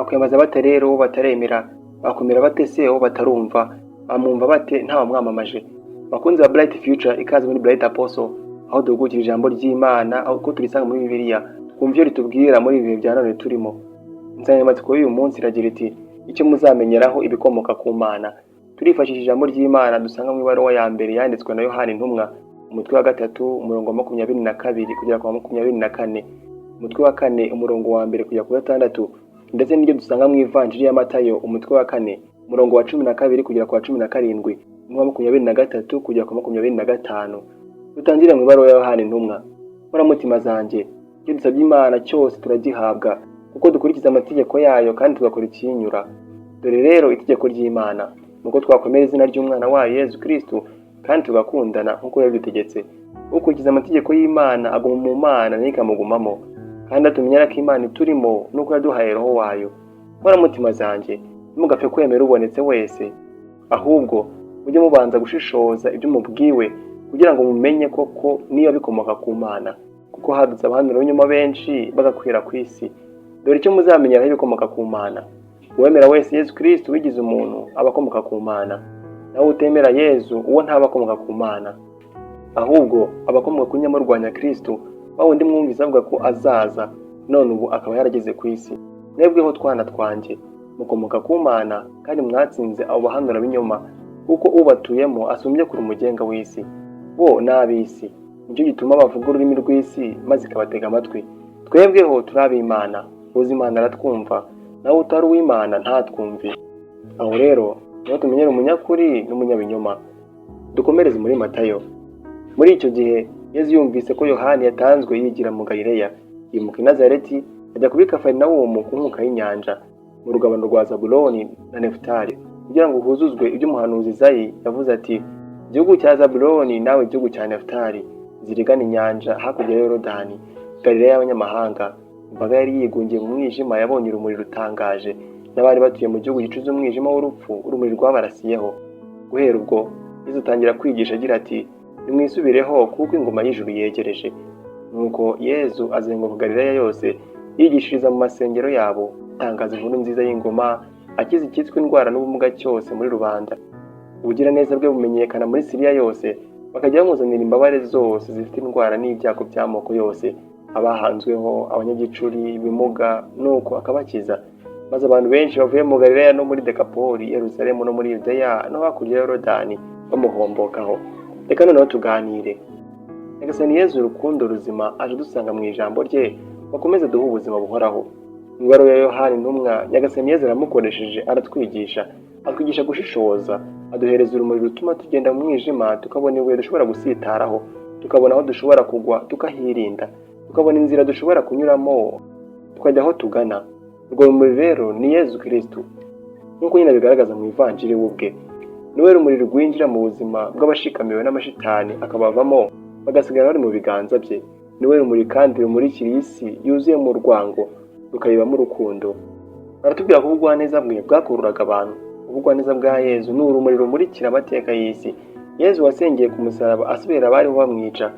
bakwemeza bate rero uwo bataremera? Bakomera bate se uwo batarumva? Bamwumva bate ntawamwamamaje? Bakunzi ba Bright Future, ikaze muri Bright Apostle, aho duhugukira ijambo ry'Imana, aho turisanga muri Bibiliya, twumva ibyo ritubwira muri ibi bihe bya none turimo. Insanganyamatsiko y'uyu munsi iragira iti icyo muzamenyeraho ibikomoka ku Mana. Turifashisha ijambo ry'Imana dusanga mu ibaruwa ya mbere yanditswe na Yohana intumwa, umutwe wa 3 umurongo wa 22 kugera ku 24, umutwe wa 4 umurongo wa 1 kugera ku 6, ndetse n'ibyo dusanga mu ivanjiri ya Matayo umutwe wa 4 umurongo wa 12 kugera ku 17, n'uwa 23 kugera ku 25. Dutangire mu ibaruwa ya Yohana intumwa. Mutima zanjye, icyo dusabye Imana cyose turagihabwa, kuko dukurikiza amategeko yayo kandi tugakora ikinyura. Dore rero itegeko ry'Imana nuko twakomera izina ry'umwana wayo Yesu Kristo kandi tugakundana nk'uko yabidutegetse. Ukurikiza amategeko y'Imana aguma mu Mana n'ikamugumamo, kandi atumenyera ko Imana turimo nuko yaduhaye roho wayo. Mutima zanjye, ntimugapfe kwemera ubonetse wese, ahubwo mujye mubanza gushishoza ibyo mubwiwe kugira ngo mumenye koko niyo bikomoka ku Mana, kuko hadutse abahanuzi b'inyuma benshi bagakwira ku isi. Dore icyo muzamenyeraho ibikomoka ku Mana: uwemera wese Yesu Kristo wigize umuntu aba akomoka ku Mana, nawe utemera Yesu uwo ntaba akomoka ku Mana, ahubwo abakomoka ku nyamurwanya Kristo, wundi mwumvise avuga ko azaza, none ubu akaba yarageze ku isi. Mwebweho twana twanjye, mukomoka ku Mana kandi mwatsinze abo bahanuzi b'inyuma, kuko ubatuyemo asumbye kuri umugenga w'isi. Bo n'ab'isi, nicyo gituma bavuga ururimi rw'isi maze ikabatega amatwi. Twebweho turi ab'Imana, uzi Imana aratwumva, nawe utari uw'Imana ntatwumve. Aho rero niho tumenyera umunyakuri n'umunyabinyoma. Dukomereze muri Matayo. Muri icyo gihe Yesu yumvise ko Yohana yatanzwe yigira mu Galileya, yimuka i Nazareti ajya kubi Kafarinawumu ku nkuka y'inyanja, mu rugabano rwa Zabuloni na Nefutali, kugira ngo huzuzwe ibyo umuhanuzi Izayi yavuze ati: igihugu cya Zabuloni nawe igihugu cya Nefutali zirigana inyanja hakurya ya Yorodani, Galileya y'abanyamahanga. Imbaga yari yigungiye mu mwijima yabonye urumuri rutangaje, n'abari batuye mu gihugu gicuze umwijima w'urupfu urumuri rwabarasiyeho. Guhera ubwo Yesu atangira kwigisha agira ati: nimwisubireho kuko ingoma y'ijuru yegereje. Nuko Yesu azenguruka Galileya yose, yigishiriza mu masengero yabo, atangaza inkuru nziza y'ingoma, akiza icyitwa indwara n'ubumuga cyose muri rubanda. Ubugiraneza bwe bumenyekana muri Siriya yose, bakajya bamuzanira imbabare zose zifite indwara n'ibyago by'amoko yose, abahanzweho, abanyagicuri, ibimuga, nuko akabakiza. Maze abantu benshi bavuye mu Galileya no muri Dekapoli, Yerusalemu no muri Yudeya no hakurya ya Yorodani bamuhombokaho. Reka noneho tuganire. Nyagasani Yesu urukundo ruzima aje dusanga mu ijambo rye, bakomeze duha ubuzima buhoraho. Mu ibaruwa ya Yohana intumwa, Nyagasani Yesu aramukoresheje aratwigisha, atwigisha gushishoza, aduhereza urumuri rutuma tugenda mu mwijima, tukabona ibuye dushobora gusitaraho, tukabona aho dushobora kugwa tukahirinda, tukabona inzira dushobora kunyuramo tukajya aho tugana. Urwo rumuri rero ni Yesu Kristo, nk'uko nyine bigaragaza mu ivanjiri ubwe. Niwe rumuri rwinjira mu buzima bw'abashikamiwe n'amashitani akabavamo, bagasigara bari mu biganza bye. Niwe rumuri kandi rumurikira isi yuzuye mu rwango, rukayibamo urukundo. Aratubwira ko ubugwaneza bwe bwakururaga abantu. Ubugwaneza bwa Yesu ni urumuri rumurikira amateka y'isi. Yesu wasengeye ku musaraba asubira abari bamwica,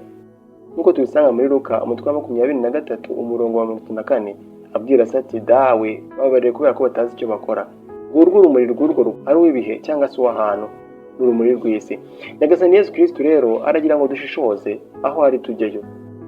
nk'uko tubisanga muri Luka umutwe wa 23 umurongo wa 34, abwira se ati: dawe babarire kubera ko batazi icyo bakora. Urwo rumuri rw'urwo ari uw'ibihe cyangwa se uw'ahantu, n'urumuri rw'isi. Nyagasani Yesu Kristo rero aragira ngo dushishoze aho ari tujyeyo.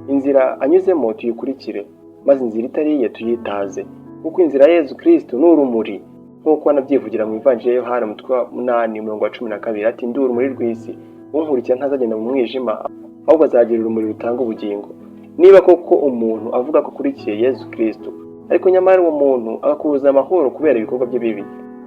Inzira anyuzemo tuyikurikire, maze inzira itariye tuyitaze, kuko inzira ya Yesu Kristo ni urumuri, nk'uko anabyivugira mu ivanjiri ya Yohana umutwe wa 8 umurongo wa 12 ati: ndi urumuri rw'isi, unkurikira ntazagenda mu mwijima, ahubwo azagira urumuri rutanga ubugingo. Niba koko umuntu avuga ko akurikiye Yesu Kristo, ariko nyamara uwo muntu agakubuza amahoro kubera ibikorwa bye bibi,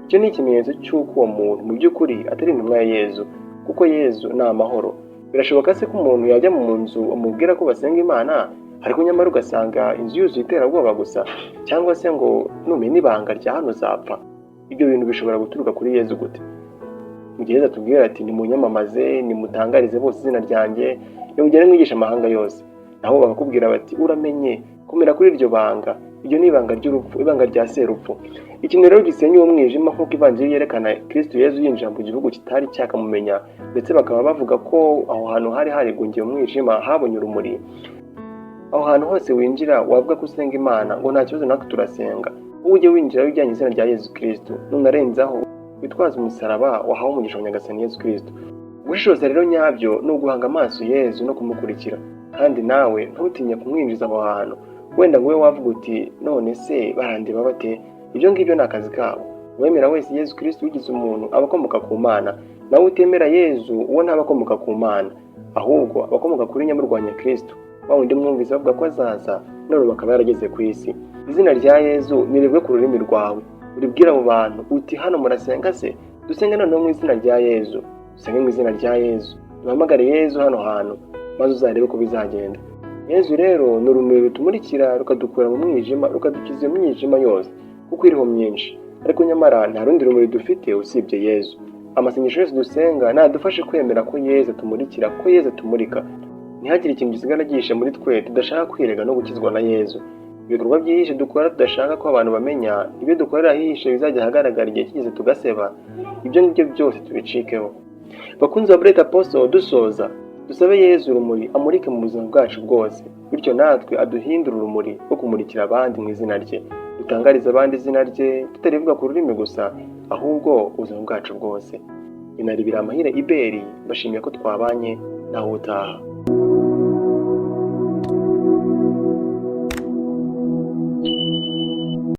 icyo ni ikimenyetso cy'uko uwo muntu mu by'ukuri atari intumwa ya Yesu, kuko Yesu ni amahoro. Birashoboka se ko umuntu yajya mu nzu amubwira ko basenga Imana, ariko nyamara ugasanga inzu yuzuye iterabwoba gusa, cyangwa se ngo numenya ibanga rya hano uzapfa? Ibyo bintu bishobora guturuka kuri Yesu gute? Mu gihe Yesu atubwira ati: nimunyamamaze, nimutangarize bose izina ryanjye, nimugende mwigisha amahanga yose. Naho bakakubwira bati: uramenye, komera kuri iryo banga, iryo ni ibanga ry'urupfu, ibanga rya serupfu. Ikintu rero gisenya uwo mwijima, nk'uko ivanjiri yerekana Kristo Yesu yinjira mu gihugu kitari cyakamumenya, ndetse bakaba bavuga ko aho hantu hari harigungiye umwijima habonye urumuri. Aho hantu hose winjira wavuga ko usenga Imana, ngo nta kibazo natwe turasenga, ujye winjira wijyanye izina rya Yesu Kristo, nunarenzaho witwaza umusaraba wahawe umugisha wa Nyagasani Yesu Kristo. Gushishoza rero nyabyo ni uguhanga amaso Yesu no kumukurikira, kandi nawe ntutinye kumwinjiza aho hantu. Wenda ngo we wavuga uti none se barandeba bate? Ibyo ngibyo ni akazi kabo. Uwemera wese Yesu Kristo wigize umuntu aba akomoka ku Mana, nawe utemera Yesu uwo ntaba akomoka ku Mana, ahubwo abakomoka kuri nyamurwanya Kristo, wa wundi mwumvise bavuga ko azaza none bakaba yarageze ku isi. Izina rya Yesu niribwe ku rurimi rwawe, uribwira abo bantu uti hano murasenga se? Dusenge noneho mu izina rya Yesu, dusenge mu izina rya Yesu, duhamagare Yesu hano hantu, maze uzarebe ko bizagenda. Yesu rero ni urumuri rutumurikira rukadukura mu mwijima, rukadukiza iyo mwijima yose kuko iriho myinshi, ariko nyamara nta rundi rumuri dufite usibye Yesu. Amasengesho yose dusenga nadufashe kwemera ko Yesu atumurikira, ko Yesu atumurika. Ntihagire ikintu gisigara gihishe muri twe tudashaka kwirega no gukizwa na Yesu. Ibikorwa byihishe dukora tudashaka ko abantu bamenya, ibyo dukorera hihishe bizajya ahagaragara igihe kigeze tugaseba, ibyo ngibyo byose tubicikeho. Bakunzi ba Bright Apostle, dusoza dusabe Yesu urumuri amurike mu buzima bwacu bwose, bityo natwe aduhindura urumuri rwo kumurikira abandi mu izina rye, dutangariza abandi izina rye tutarivuga ku rurimi gusa, ahubwo ubuzima bwacu bwose. Inaribira amahire Iberi, bashimiye ko twabanye nawe utaha.